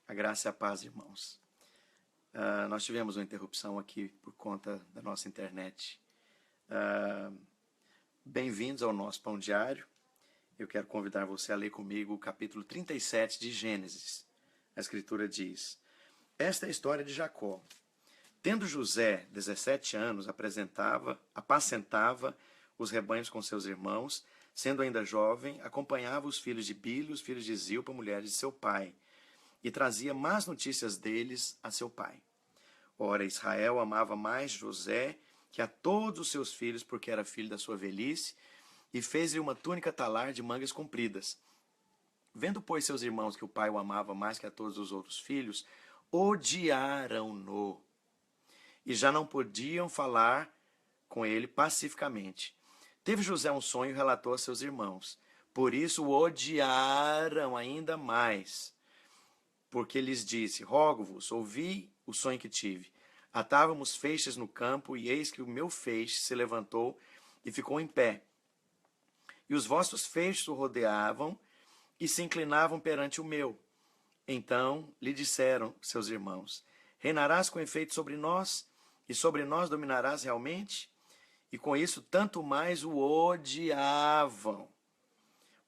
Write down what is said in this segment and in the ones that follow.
A graça e a paz, irmãos. Nós tivemos uma interrupção aqui por conta da nossa internet. Bem-vindos ao nosso Pão Diário. Eu quero convidar você a ler comigo o capítulo 37 de Gênesis. A Escritura diz: esta é a história de Jacó. Tendo José 17 anos, apacentava os rebanhos com seus irmãos, sendo ainda jovem, acompanhava os filhos de Bilha, os filhos de Zilpa, mulheres de seu pai, e trazia más notícias deles a seu pai. Ora, Israel amava mais José que a todos os seus filhos, porque era filho da sua velhice, e fez-lhe uma túnica talar de mangas compridas. Vendo, pois, seus irmãos que o pai o amava mais que a todos os outros filhos, odiaram-no, e já não podiam falar com ele pacificamente. Teve José um sonho e relatou a seus irmãos. Por isso o odiaram ainda mais, porque lhes disse: rogo-vos, ouvi o sonho que tive. Atávamos feixes no campo, e eis que o meu feixe se levantou e ficou em pé. E os vossos feixes o rodeavam e se inclinavam perante o meu. Então lhe disseram seus irmãos: reinarás com efeito sobre nós, e sobre nós dominarás realmente? E com isso tanto mais o odiavam,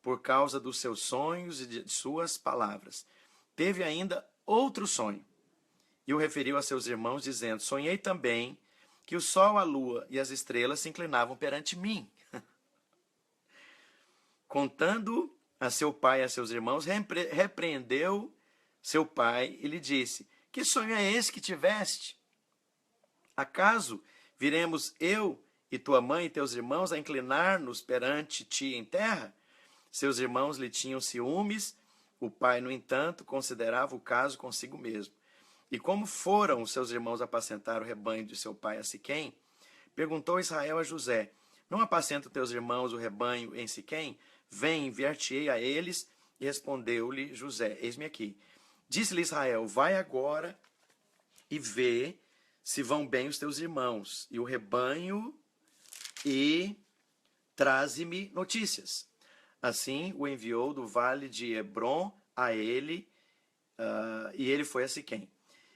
por causa dos seus sonhos e de suas palavras. Teve ainda outro sonho, e o referiu a seus irmãos, dizendo: sonhei também que o sol, a lua e as estrelas se inclinavam perante mim. Contando a seu pai e a seus irmãos, repreendeu seu pai e lhe disse: que sonho é esse que tiveste? Acaso viremos eu e tua mãe e teus irmãos a inclinar-nos perante ti em terra? Seus irmãos lhe tinham ciúmes. O pai, no entanto, considerava o caso consigo mesmo. E como foram os seus irmãos apacentar o rebanho de seu pai a Siquém, perguntou Israel a José: não apacentam teus irmãos o rebanho em Siquém? Vem, enviar-te-ei a eles. E respondeu-lhe José: eis-me aqui. Disse-lhe Israel: vai agora e vê se vão bem os teus irmãos e o rebanho, e traze-me notícias. Assim o enviou do vale de Hebrom a ele, e ele foi a Siquém.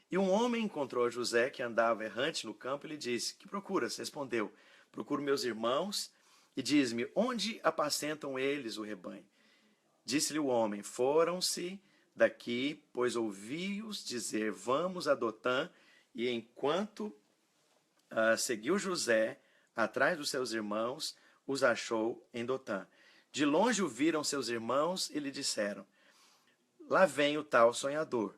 E um homem encontrou José, que andava errante no campo, e lhe disse: que procuras? Respondeu: procuro meus irmãos, e diz-me, onde apacentam eles o rebanho? Disse-lhe o homem: foram-se daqui, pois ouvi-os dizer: vamos a Dotã. E enquanto seguiu José atrás dos seus irmãos, os achou em Dotã. De longe o viram seus irmãos e lhe disseram: lá vem o tal sonhador.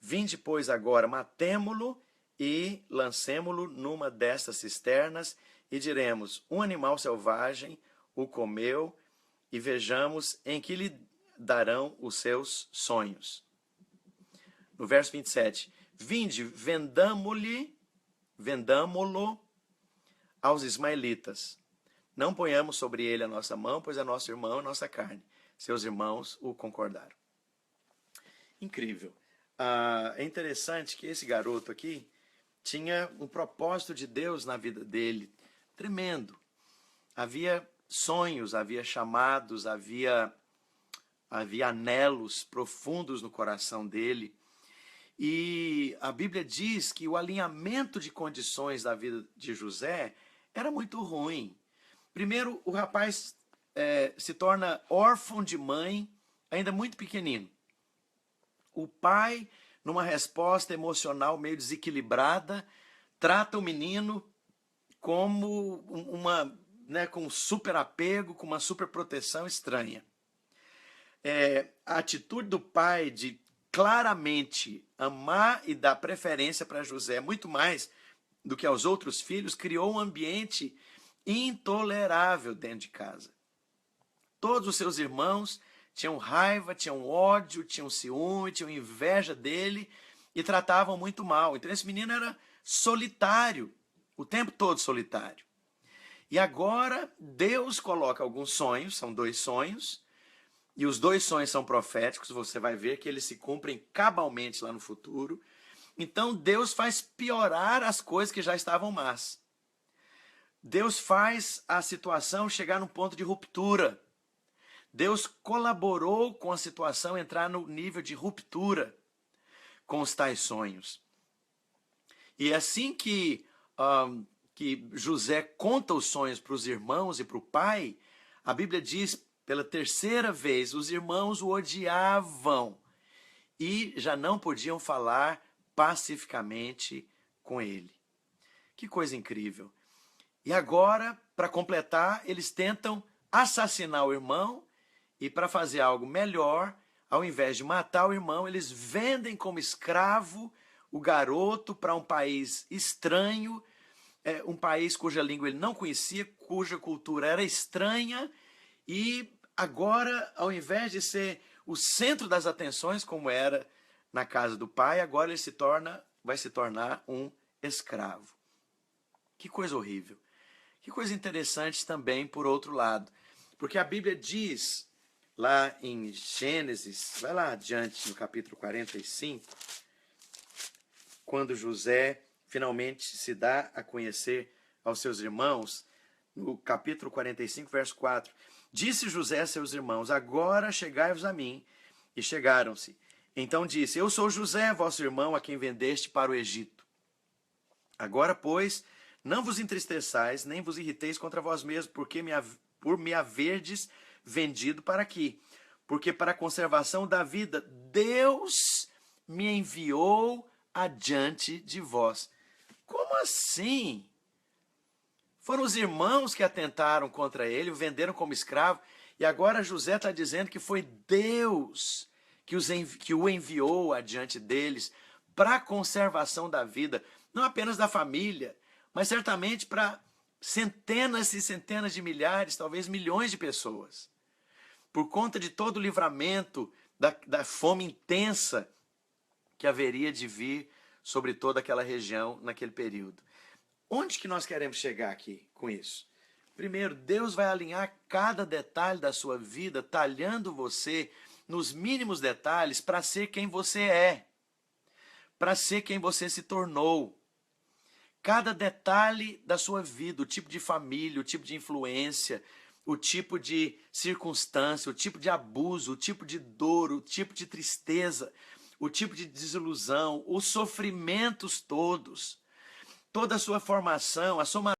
Vinde, pois, agora, matemo-lo e lancemo-lo numa destas cisternas, e diremos: um animal selvagem o comeu, e vejamos em que lhe darão os seus sonhos. No verso 27, vinde, vendamo-lo aos ismaelitas. Não ponhamos sobre ele a nossa mão, pois é nosso irmão e nossa carne. Seus irmãos o concordaram. Incrível. É interessante que esse garoto aqui tinha um propósito de Deus na vida dele tremendo. Havia sonhos, havia chamados, havia anelos profundos no coração dele. E a Bíblia diz que o alinhamento de condições da vida de José era muito ruim. Primeiro, o rapaz se torna órfão de mãe, ainda muito pequenino. O pai, numa resposta emocional meio desequilibrada, trata o menino como com um super apego, com uma super proteção estranha. A atitude do pai de claramente amar e dar preferência para José, muito mais do que aos outros filhos, criou um ambiente intolerável dentro de casa. Todos os seus irmãos tinham raiva, tinham ódio, tinham ciúme, tinham inveja dele e tratavam muito mal. Então esse menino era solitário, o tempo todo solitário. E agora Deus coloca alguns sonhos, são 2 sonhos, e os 2 sonhos são proféticos, você vai ver que eles se cumprem cabalmente lá no futuro. Então Deus faz piorar as coisas que já estavam más. Deus faz a situação chegar num ponto de ruptura. Deus colaborou com a situação entrar no nível de ruptura. com os tais sonhos. E assim que José conta os sonhos para os irmãos e para o pai, a Bíblia diz, pela terceira vez, os irmãos o odiavam e já não podiam falar pacificamente com ele. Que coisa incrível. E agora, para completar, eles tentam assassinar o irmão e, para fazer algo melhor, ao invés de matar o irmão, eles vendem como escravo o garoto para um país estranho, um país cuja língua ele não conhecia, cuja cultura era estranha, e agora, ao invés de ser o centro das atenções, como era na casa do pai, agora ele vai se tornar um escravo. Que coisa horrível. Que coisa interessante também, por outro lado, porque a Bíblia diz lá em Gênesis, vai lá adiante no capítulo 45, quando José finalmente se dá a conhecer aos seus irmãos, no capítulo 45, verso 4, disse José a seus irmãos, agora chegai-vos a mim, e chegaram-se. Então disse, eu sou José, vosso irmão, a quem vendeste para o Egito. Agora, pois, não vos entristeçais, nem vos irriteis contra vós mesmos, por me haverdes vendido para aqui. Porque para a conservação da vida, Deus me enviou adiante de vós. Como assim? Foram os irmãos que atentaram contra ele, o venderam como escravo, e agora José está dizendo que foi Deus que o enviou adiante deles para a conservação da vida, não apenas da família, mas certamente para centenas e centenas de milhares, talvez milhões de pessoas. Por conta de todo o livramento da fome intensa que haveria de vir sobre toda aquela região naquele período. Onde que nós queremos chegar aqui com isso? Primeiro, Deus vai alinhar cada detalhe da sua vida, talhando você nos mínimos detalhes para ser quem você é, para ser quem você se tornou. Cada detalhe da sua vida, o tipo de família, o tipo de influência, o tipo de circunstância, o tipo de abuso, o tipo de dor, o tipo de tristeza, o tipo de desilusão, os sofrimentos todos, toda a sua formação, a soma.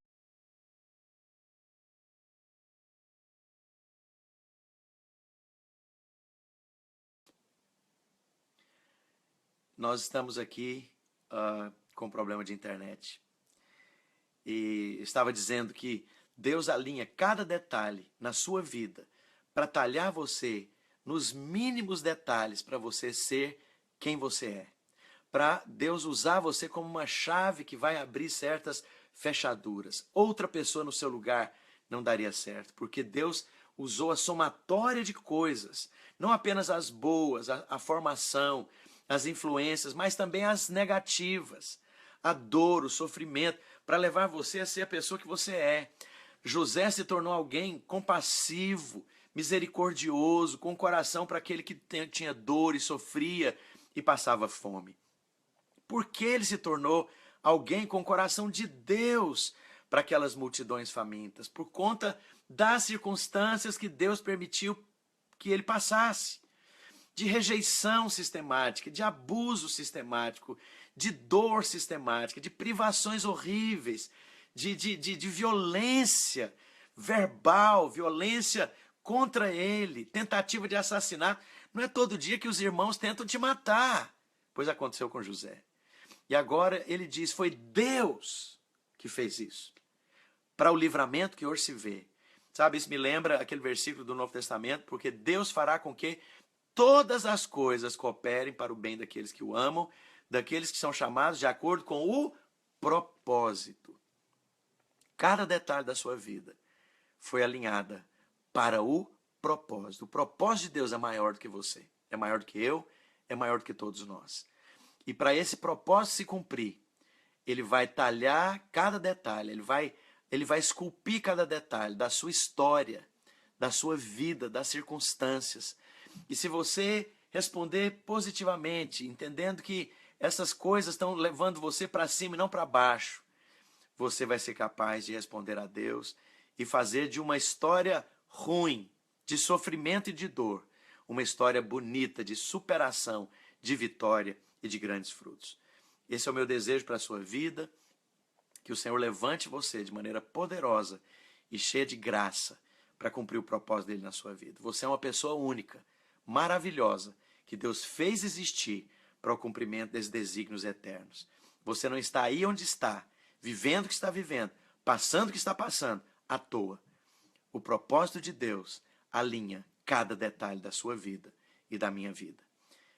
Nós estamos aqui com problema de internet. E estava dizendo que Deus alinha cada detalhe na sua vida para talhar você nos mínimos detalhes para você ser quem você é. Para Deus usar você como uma chave que vai abrir certas fechaduras. Outra pessoa no seu lugar não daria certo, porque Deus usou a somatória de coisas, não apenas as boas, a formação, as influências, mas também as negativas, a dor, o sofrimento, para levar você a ser a pessoa que você é. José se tornou alguém compassivo, misericordioso, com coração para aquele que tinha dor e sofria e passava fome. Por que ele se tornou alguém com o coração de Deus para aquelas multidões famintas? Por conta das circunstâncias que Deus permitiu que ele passasse. De rejeição sistemática, de abuso sistemático, de dor sistemática, de privações horríveis, de violência verbal, violência contra ele, tentativa de assassinato. Não é todo dia que os irmãos tentam te matar, pois aconteceu com José. E agora ele diz, foi Deus que fez isso, para o livramento que hoje se vê. Sabe, isso me lembra aquele versículo do Novo Testamento, porque Deus fará com que todas as coisas cooperem para o bem daqueles que o amam, daqueles que são chamados de acordo com o propósito. Cada detalhe da sua vida foi alinhada para o propósito. O propósito de Deus é maior do que você, é maior do que eu, é maior do que todos nós. E para esse propósito se cumprir, ele vai talhar cada detalhe, ele vai esculpir cada detalhe da sua história, da sua vida, das circunstâncias. E se você responder positivamente, entendendo que essas coisas estão levando você para cima e não para baixo, você vai ser capaz de responder a Deus e fazer de uma história ruim, de sofrimento e de dor, uma história bonita, de superação, de vitória e de grandes frutos. Esse é o meu desejo para a sua vida, que o Senhor levante você de maneira poderosa e cheia de graça para cumprir o propósito dele na sua vida. Você é uma pessoa única, maravilhosa, que Deus fez existir para o cumprimento desses desígnios eternos. Você não está aí onde está, vivendo o que está vivendo, passando o que está passando, à toa. O propósito de Deus alinha cada detalhe da sua vida e da minha vida.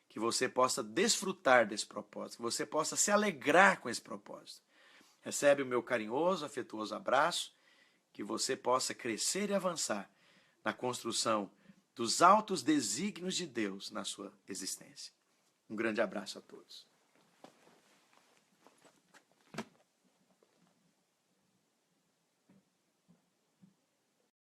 Que você possa desfrutar desse propósito, que você possa se alegrar com esse propósito. Recebe o meu carinhoso, afetuoso abraço, que você possa crescer e avançar na construção dos altos desígnios de Deus na sua existência. Um grande abraço a todos.